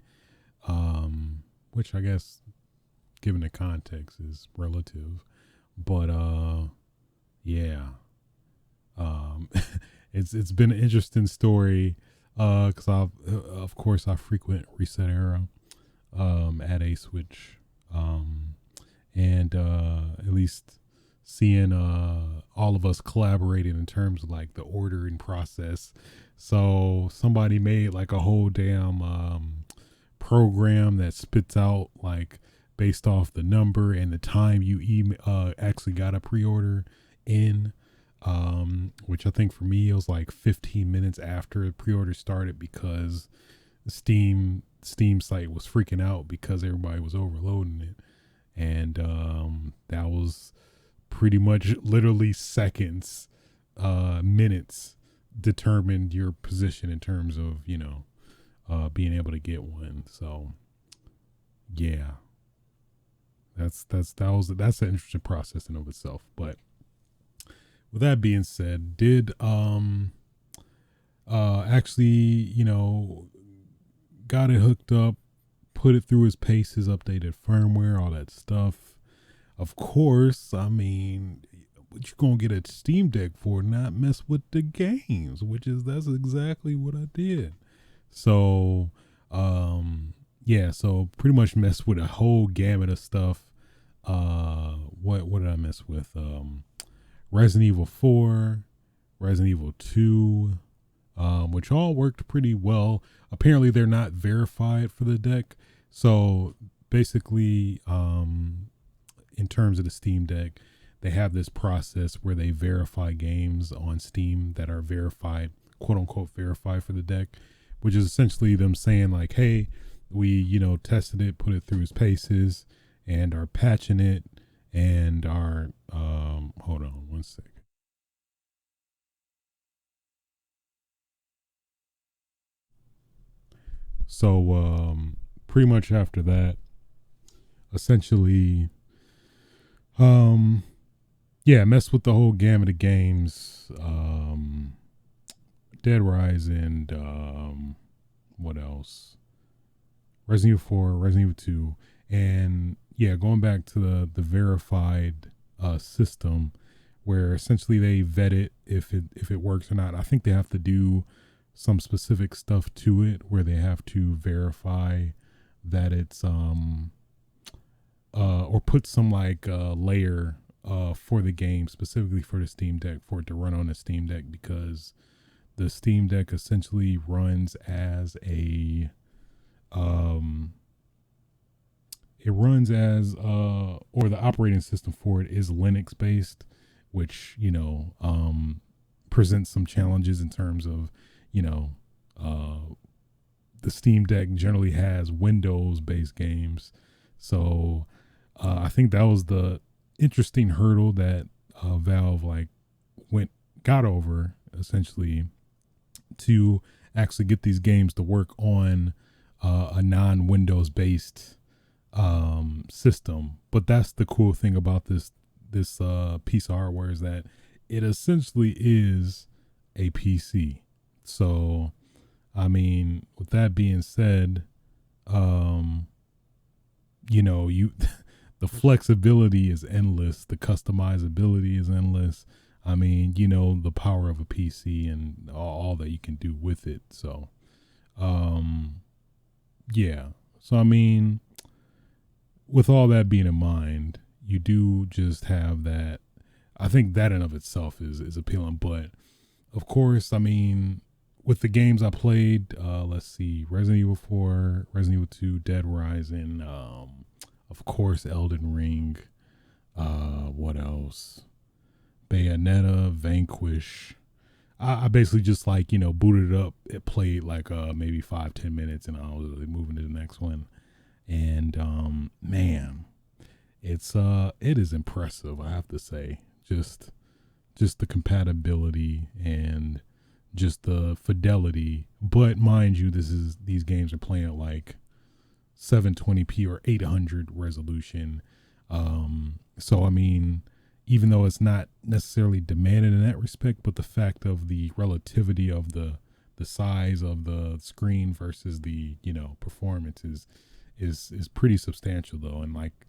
Which I guess, given the context, is relative. But yeah. It's been an interesting story. Because of course I frequent Reset Era at A Switch, and at least seeing all of us collaborating in terms of like the ordering process. So somebody made like a whole damn program that spits out like based off the number and the time you actually got a pre-order in, which I think for me it was like 15 minutes after the pre-order started, because the Steam site was freaking out because everybody was overloading it. And that was pretty much literally seconds, minutes determined your position in terms of, being able to get one. So yeah, that's an interesting process in of itself. But with that being said, did actually, got it hooked up, put it through his paces, updated firmware, all that stuff. Of course, I mean, what you gonna get a Steam Deck for? Not mess with the games, that's exactly what I did. So, yeah, so pretty much messed with a whole gamut of stuff. What did I mess with? Resident Evil 4, Resident Evil 2, which all worked pretty well. Apparently, they're not verified for the deck. So basically, in terms of the Steam Deck, they have this process where they verify games on Steam that are verified, quote unquote, verified for the deck, which is essentially them saying like, hey, we, tested it, put it through its paces, and are patching it, and are, hold on one second. So, pretty much after that, essentially, yeah, mess with the whole gamut of games, Dead Rising, what else? Resident Evil 4, Resident Evil 2, and yeah, going back to the verified system, where essentially they vet it if it works or not. I think they have to do some specific stuff to it where they have to verify that it's or put some like layer for the game, specifically for the Steam Deck, for it to run on the Steam Deck, because the Steam Deck essentially runs as a it runs as or the operating system for it is Linux based, which presents some challenges in terms of the Steam Deck generally has Windows based games. So I think that was the interesting hurdle that Valve got over, essentially, to actually get these games to work on a non-Windows based system. But that's the cool thing about this piece of hardware, is that it essentially is a PC. So I mean, with that being said, you the flexibility is endless, the customizability is endless. I mean, the power of a PC and all that you can do with it. So, yeah. So, I mean, with all that being in mind, you do just have that. I think that in of itself is appealing. But, of course, I mean, with the games I played, let's see, Resident Evil 4, Resident Evil 2, Dead Rising, of course, Elden Ring, what else? Bayonetta, Vanquish. I basically just booted it up. It played maybe 5-10 minutes, and I was moving to the next one. And man, it is impressive, I have to say. Just the compatibility and just the fidelity. But mind you, these games are playing at like 720p or 800 resolution. So I mean, even though it's not necessarily demanded in that respect, but the fact of the relativity of the size of the screen versus the performance is pretty substantial though. And like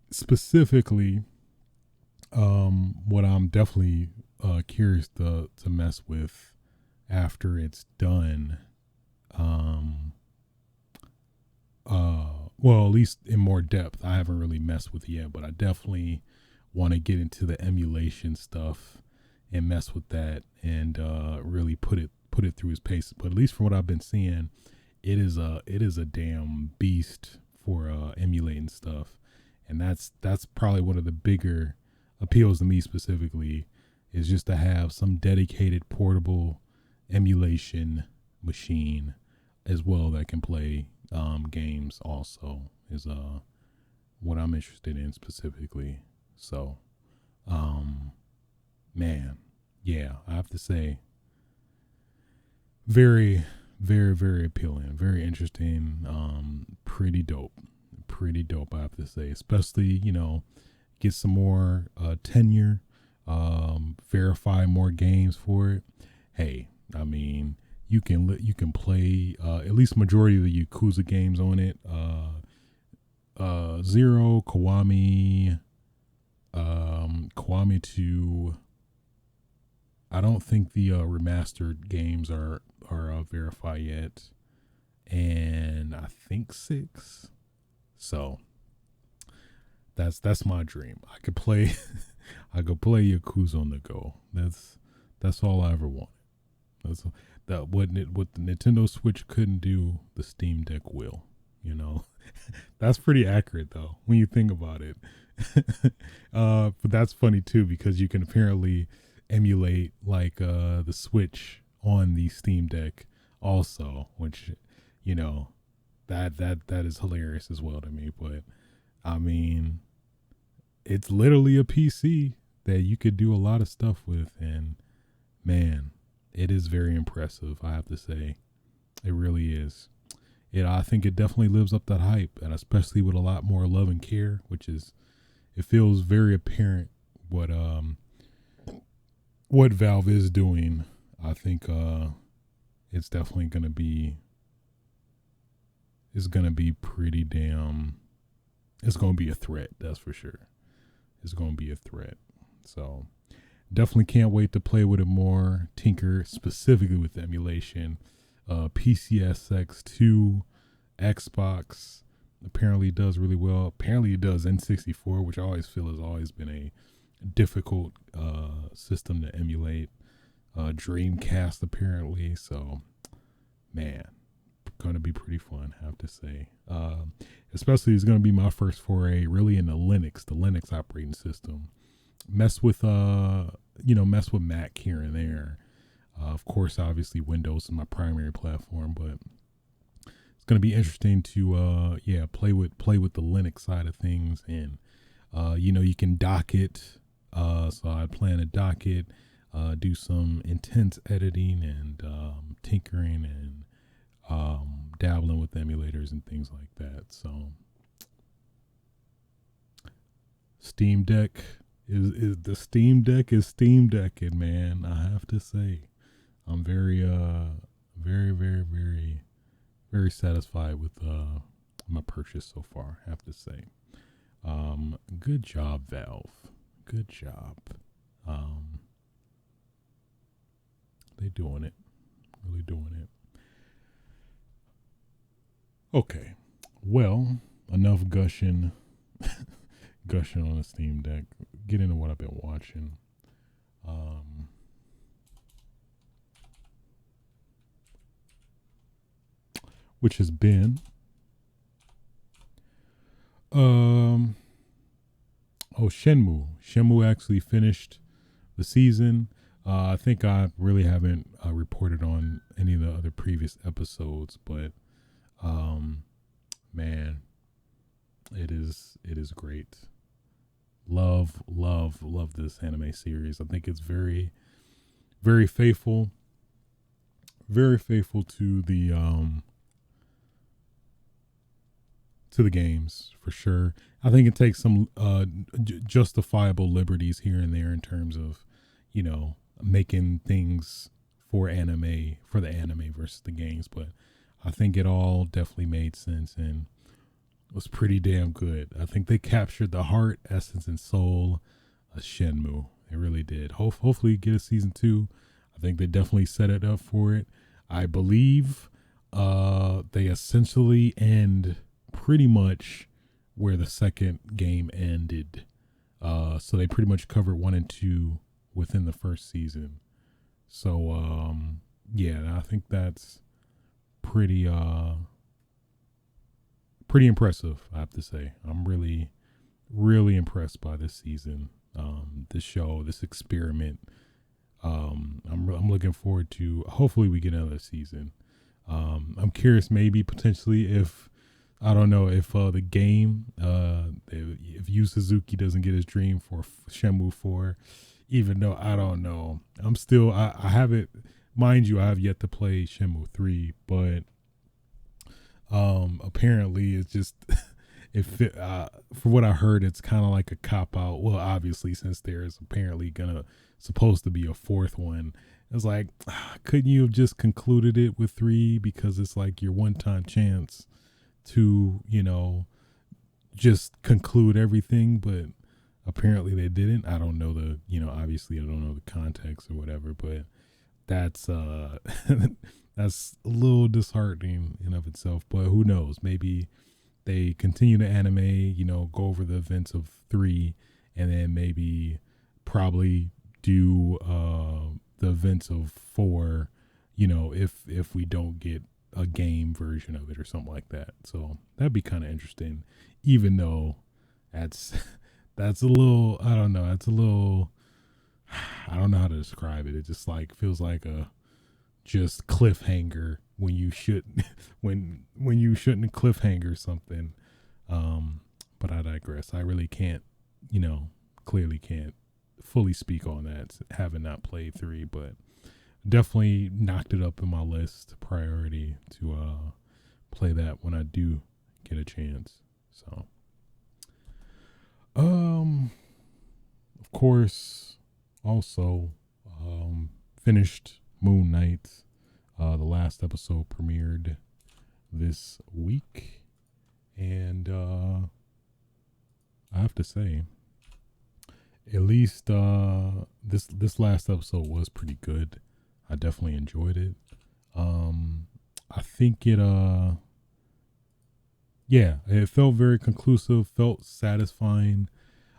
specifically, what I'm definitely curious to mess with after it's done, well, at least in more depth. I haven't really messed with it yet, but I definitely want to get into the emulation stuff and mess with that and really put it through his paces. But at least from what I've been seeing, it is a damn beast for emulating stuff, and that's probably one of the bigger appeals to me specifically, is just to have some dedicated portable emulation machine as well that can play games also is what I'm interested in specifically. So man, yeah, I have to say, very, very, very appealing, very interesting, pretty dope. I have to say, especially get some more tenure, verify more games for it. Hey, I mean, you can play at least majority of the Yakuza games on it. Zero, Kiwami 2. I don't think the remastered games are verified yet, and I think 6. So that's my dream. I could play I could play Yakuza on the go. That's all I ever wanted. That's that what the Nintendo Switch couldn't do, the Steam Deck will. That's pretty accurate though when you think about it. But that's funny too, because you can apparently emulate like the Switch on the Steam Deck also, which that is hilarious as well to me. But I mean, it's literally a PC that you could do a lot of stuff with, and man, it is very impressive, I have to say. It really is. I think it definitely lives up that hype, and especially with a lot more love and care, which is, it feels very apparent what Valve is doing. I think it's definitely gonna be pretty damn. It's gonna be a threat, that's for sure. It's gonna be a threat. So definitely can't wait to play with it more, tinker specifically with emulation. PCSX2, Xbox apparently does really well. Apparently it does N64, which I always feel has always been a difficult system to emulate. Dreamcast apparently. So man, gonna be pretty fun, I have to say. Especially it's gonna be my first foray really in the Linux operating system. Mess with Mac here and there. Of course, obviously Windows is my primary platform, but it's going to be interesting to play with the Linux side of things, and you can dock it. So I plan to dock it, do some intense editing and tinkering and dabbling with emulators and things like that. So Steam Deck is Steam Decking, man. I have to say, I'm very very, very, very, very satisfied with my purchase so far, I have to say. Good job, Valve. Good job. They doing it. Really doing it. Okay. Well, enough gushing on the Steam Deck. Get into what I've been watching. Which has been Shenmue. Shenmue actually finished the season. I think I really haven't reported on any of the other previous episodes, but man, it is great. Love this anime series. I think it's very, very faithful. Very faithful to the games, for sure. I think it takes some justifiable liberties here and there in terms of, making things for the anime versus the games. But I think it all definitely made sense and was pretty damn good. I think they captured the heart, essence, and soul of Shenmue. They really did. Hopefully get a season 2. I think they definitely set it up for it. I believe they essentially end pretty much where the second game ended. So they pretty much covered 1 and 2 within the first season. So yeah, I think that's pretty pretty impressive, I have to say. I'm really, really impressed by this season, this show, this experiment. I'm looking forward to, hopefully we get another season. I'm curious, maybe potentially if, I don't know, if the game, if Yu Suzuki doesn't get his dream for Shenmue 4, even though I don't know. I'm still, I haven't, mind you, I have yet to play Shenmue 3, but apparently it's just, for what I heard, it's kind of like a cop out. Well, obviously, since there's apparently supposed to be a fourth one, it's like, couldn't you have just concluded it with 3, because it's like your one-time chance to, just conclude everything, but apparently they didn't. I don't know obviously I don't know the context or whatever, but that's that's a little disheartening in of itself. But who knows? Maybe they continue to anime, go over the events of 3, and then maybe probably do the events of 4, if we don't get a game version of it or something like that. So that'd be kind of interesting, even though that's a little, I don't know, I don't know how to describe it. It just like feels like a just cliffhanger when you should when you shouldn't cliffhanger something. But I digress. I really can't, clearly can't fully speak on that, having not played 3, but definitely knocked it up in my list priority to play that when I do get a chance. So of course, also finished Moonknight. The last episode premiered this week, and I have to say, at least this last episode was pretty good. I definitely enjoyed it. I think it it felt very conclusive, felt satisfying.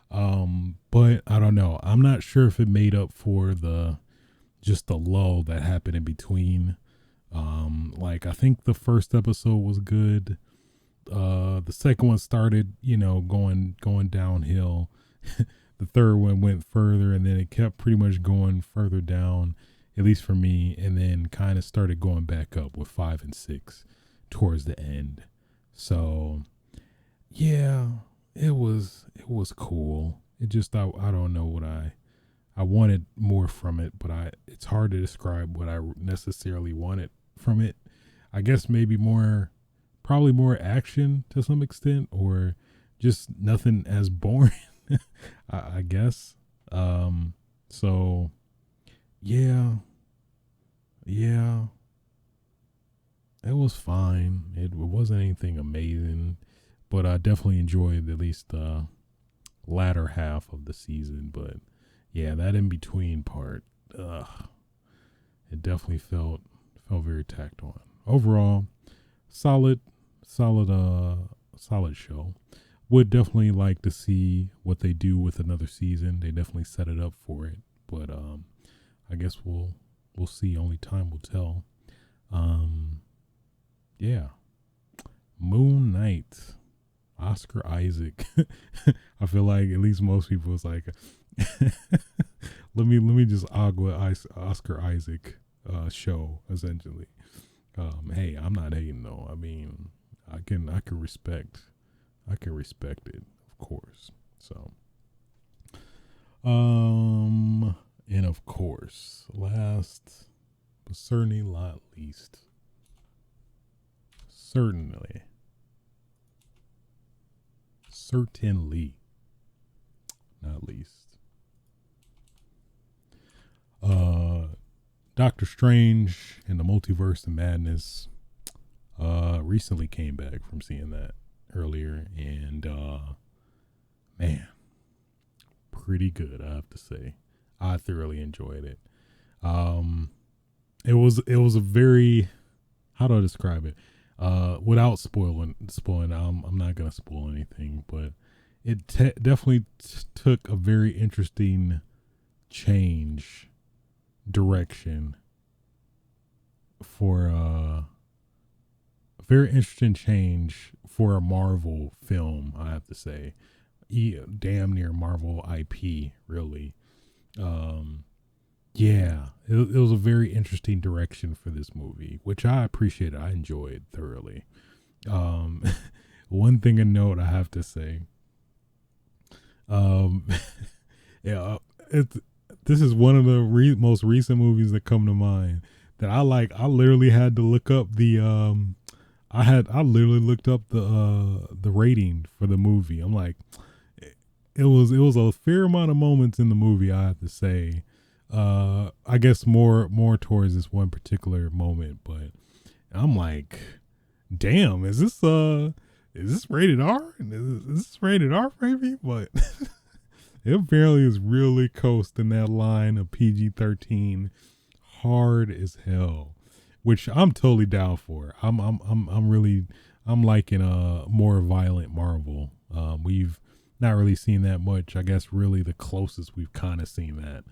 But I don't know. I'm not sure if it made up for the lull that happened in between. Like I think the first episode was good. The second one started, going downhill. The third one went further, and then it kept pretty much going further down, at least for me, and then kind of started going back up with 5 and 6 towards the end. So yeah, it was cool. It just, I don't know what I wanted more from it, but it's hard to describe what I necessarily wanted from it. I guess maybe probably more action to some extent, or just nothing as boring. I guess. So yeah, it was fine. It wasn't anything amazing, but I definitely enjoyed at least the latter half of the season. But yeah, that in between part, it definitely felt very tacked on. Overall, solid show. Would definitely like to see what they do with another season. They definitely set it up for it, but I guess we'll see. Only time will tell. Yeah, Moonknight, Oscar Isaac. I feel like at least most people was like, let me just Oscar Isaac show essentially. Hey, I'm not hating though. I mean, I can respect it, of course. So, and of course, last but certainly not least, certainly not least, Doctor Strange and the Multiverse of Madness recently came back from seeing that earlier, and man, pretty good, I have to say. I thoroughly enjoyed it. It was a very, how do I describe it? Without spoiling, I'm not gonna spoil anything, but it definitely took a very interesting change direction for very interesting change for a Marvel film, I have to say. Damn near Marvel IP, really. Yeah, it was a very interesting direction for this movie, which I appreciated. I enjoyed thoroughly. Um, one thing to note, I have to say, um, yeah, this is one of the most recent movies that come to mind that I like. I literally had to look up the I literally looked up the rating for the movie. I'm like, it was a fair amount of moments in the movie, I have to say. I guess more towards this one particular moment, but I'm like, damn, is this rated R? Is this rated R, baby? But it apparently is really coasting that line of PG-13 hard as hell, which I'm totally down for. I'm liking a more violent Marvel. We've not really seen that much. I guess really the closest we've kind of seen that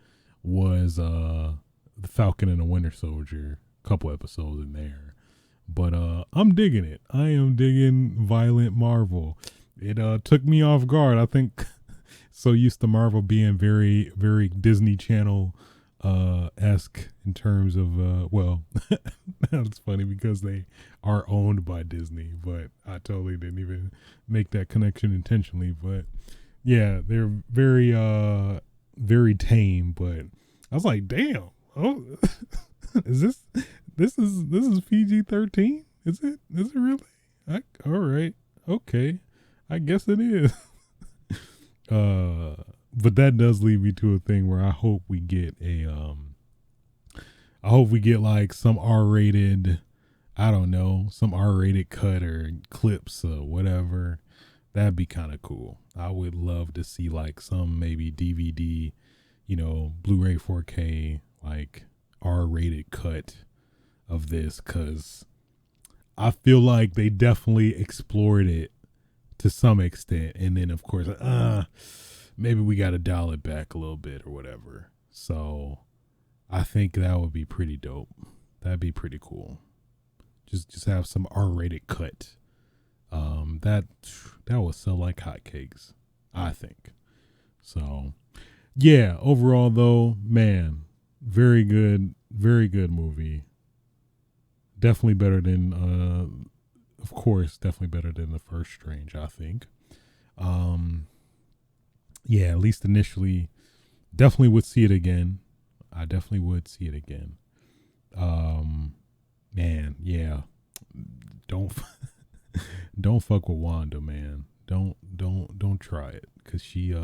was the Falcon and the Winter Soldier, a couple episodes in there. But I'm digging it. I am digging violent Marvel. It took me off guard. I think so used to Marvel being very, very Disney Channel esque in terms of well, that's funny because they are owned by Disney, but I totally didn't even make that connection intentionally. But yeah, they're very very tame, but I was like, damn, oh is this is PG-13? Is it really? All right, okay, I guess it is. But that does lead me to a thing where I hope we get like some R-rated, I don't know, some R-rated cut or clips or whatever. That'd be kind of cool. I would love to see like some maybe DVD, Blu-ray 4K, like R-rated cut of this, because I feel like they definitely explored it to some extent, and then of course maybe we got to dial it back a little bit or whatever. So I think that would be pretty dope. That'd be pretty cool. Just have some R-rated cut. That will sell like hotcakes, I think. So yeah, overall though, man, very good movie. Definitely better than of course, definitely better than the first Strange, I think. Yeah, at least initially, definitely would see it again. I definitely would see it again. Man, yeah, don't don't fuck with Wanda, man. Don't try it, cause she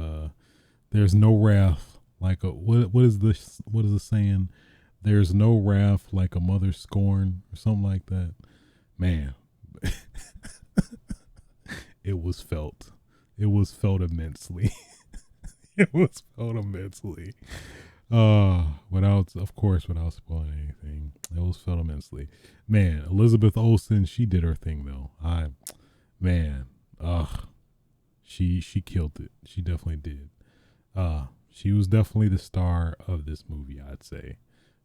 there's no wrath like a what is the saying? There's no wrath like a mother's scorn or something like that. Man, it was felt. It was felt immensely. It was felt immensely. Without spoiling anything, it was felt immensely. Man, Elizabeth Olsen, she did her thing though. She killed it. She definitely did. She was definitely the star of this movie, I'd say,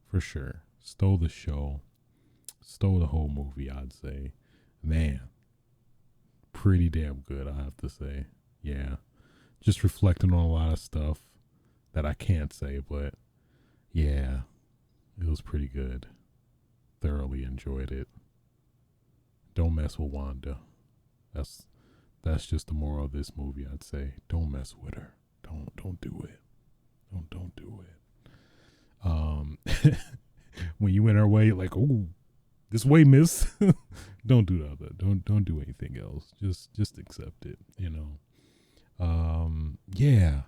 for sure. Stole the show, stole the whole movie, I'd say. Man, pretty damn good, I have to say. Yeah, just reflecting on a lot of stuff that I can't say, but yeah, it was pretty good. Thoroughly enjoyed it. Don't mess with Wanda. That's just the moral of this movie, I'd say. Don't mess with her. Don't do it. Don't do it. When you went our way, like, oh, this way, miss. Don't do that. Don't do anything else. Just accept it, Yeah.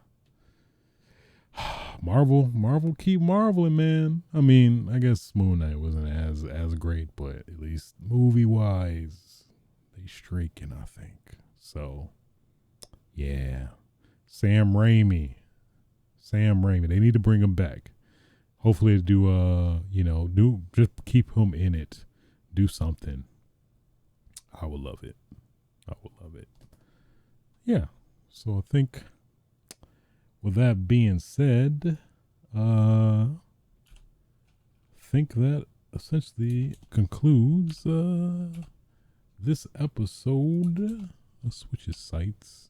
Marvel keep marveling, man. I mean, I guess Moonknight wasn't as great, but at least movie wise, they streaking, I think. So yeah. Sam Raimi. They need to bring him back. Hopefully do just keep him in it. Do something. I would love it. Yeah. So I think with that being said, think that essentially concludes this episode of Switches Sites.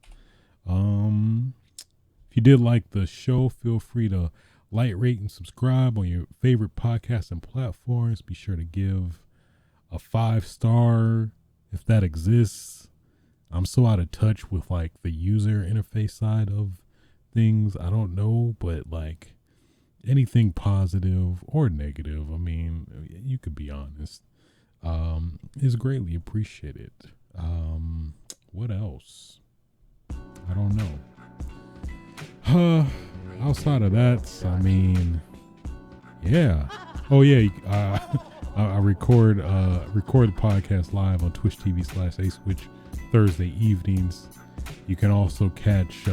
If you did like the show, feel free to like, rate, and subscribe on your favorite podcasting platforms. Be sure to give a 5-star if that exists. I'm so out of touch with like the user interface side of things. I don't know, but like anything positive or negative, I mean, you could be honest, is greatly appreciated. What else? I don't know. Outside of that, I mean, yeah. Oh yeah. I record the podcast live on Twitch TV/aswitch Thursday evenings. You can also catch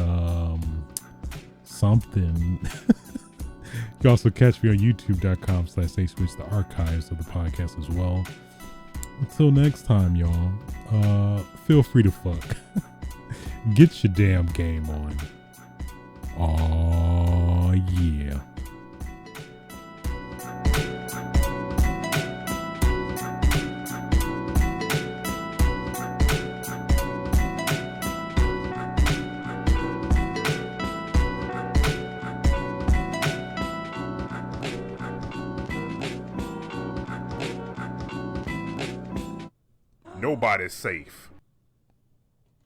something. You can also catch me on youtube.com/aswitch, the archives of the podcast as well. Until next time, y'all, feel free to fuck. Get your damn game on. Aw, yeah. Nobody's safe.